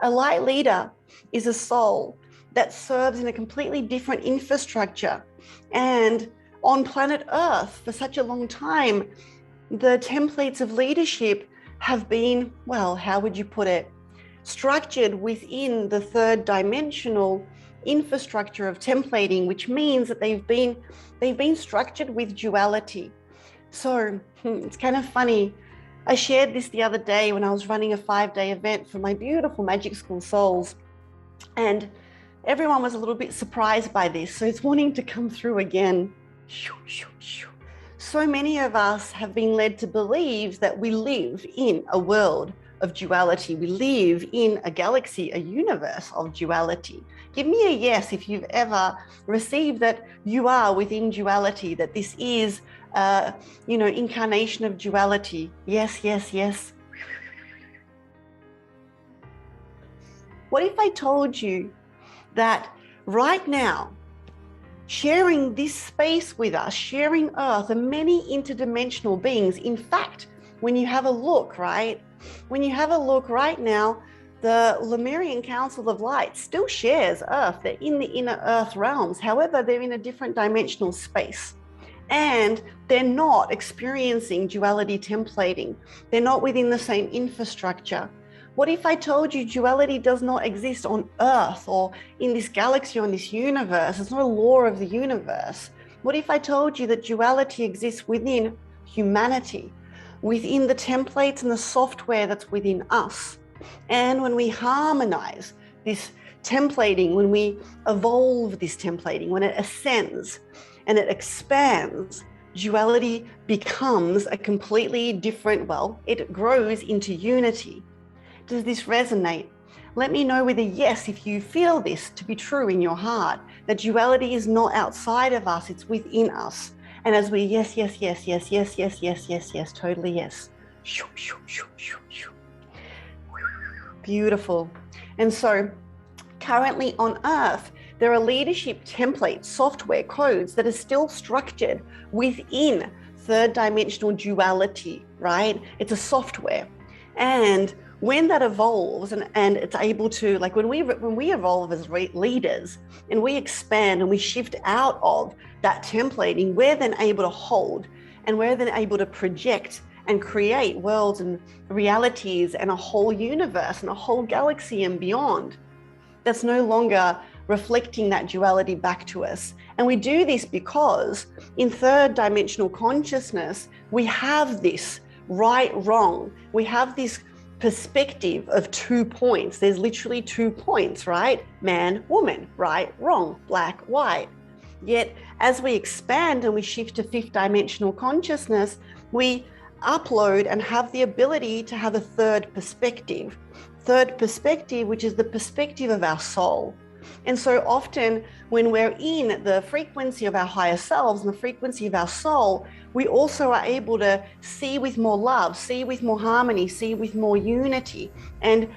A light leader is a soul that serves in a completely different infrastructure. And on planet Earth, for such a long time, the templates of leadership have been, well, how would you put it? Structured within the third dimensional infrastructure of templating, which means that they've been structured with duality. So it's kind of funny. I shared this the other day when I was running a 5-day event for my beautiful Magic School souls, and everyone was a little bit surprised by this. So it's wanting to come through again. So many of us have been led to believe that we live in a world of duality. We live in a galaxy, a universe of duality. Give me a yes if you've ever received that you are within duality, that this is incarnation of duality. Yes, yes, yes. What if I told you that right now, sharing this space with us, sharing Earth, and many interdimensional beings, in fact, when you have a look, right? When you have a look right now, the Lemurian Council of Light still shares Earth. They're in the inner Earth realms. However, they're in a different dimensional space. And they're not experiencing duality templating. They're not within the same infrastructure. What if I told you duality does not exist on Earth or in this galaxy or in this universe? It's not a law of the universe. What if I told you that duality exists within humanity, within the templates and the software that's within us? And when we harmonize this templating, when we evolve this templating, when it ascends and it expands, duality becomes a completely different, well, it grows into unity. Does this resonate? Let me know with a yes if you feel this to be true in your heart, that duality is not outside of us, it's within us. And as we yes, yes, yes, yes, yes, yes, yes, yes, yes, totally yes. Beautiful. And so currently on Earth, there are leadership templates, software codes that are still structured within third dimensional duality, right? It's a software. And when that evolves and it's able to, like when we evolve as leaders and we expand and we shift out of that templating, we're then able to hold and we're then able to project and create worlds and realities and a whole universe and a whole galaxy and beyond. That's no longer reflecting that duality back to us. And we do this because in third dimensional consciousness, we have this right, wrong. We have this perspective of 2 points. There's literally 2 points, right? Man, woman, right, wrong, black, white. Yet as we expand and we shift to fifth dimensional consciousness, we upload and have the ability to have a third perspective, which is the perspective of our soul. And so often when we're in the frequency of our higher selves and the frequency of our soul, we also are able to see with more love, see with more harmony, see with more unity. And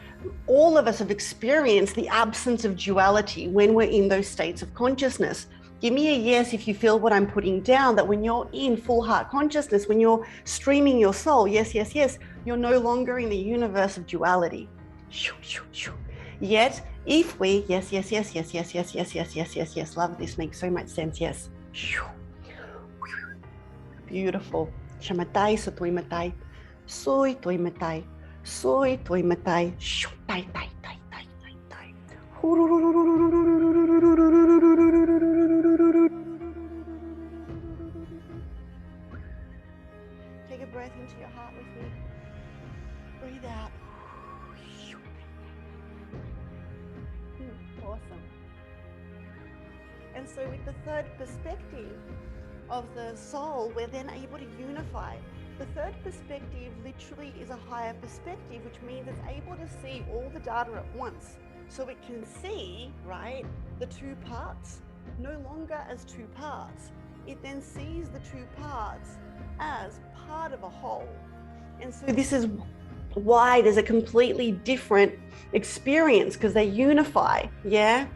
all of us have experienced the absence of duality when we're in those states of consciousness. Give me a yes if you feel what I'm putting down, that when you're in full heart consciousness, when you're streaming your soul, yes, yes, yes, you're no longer in the universe of duality. Yet, if we, yes, yes, yes, yes, yes, yes, yes, yes, yes, yes, yes, love this, makes so much sense, yes. Beautiful. Shamatai, sotoi matai, soi toi matai, soi toi matai, tai tai tai tai tai tai. Take a breath into your heart with me. Breathe out. Awesome. And so with the third perspective of the soul, we're then able to unify. The third perspective literally is a higher perspective, which means it's able to see all the data at once. So it can see, right, the 2 parts no longer as 2 parts. It then sees the 2 parts as part of a whole. And so this is why there's a completely different experience, because they unify, yeah?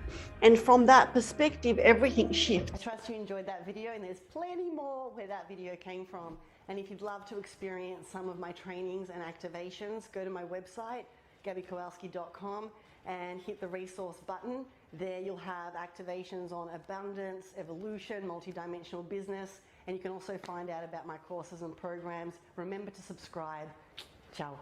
And from that perspective, everything shifts. I trust you enjoyed that video, and there's plenty more where that video came from. And if you'd love to experience some of my trainings and activations, go to my website, gabykowalski.com and hit the resource button. There you'll have activations on abundance, evolution, multidimensional business, and you can also find out about my courses and programs. Remember to subscribe. Ciao.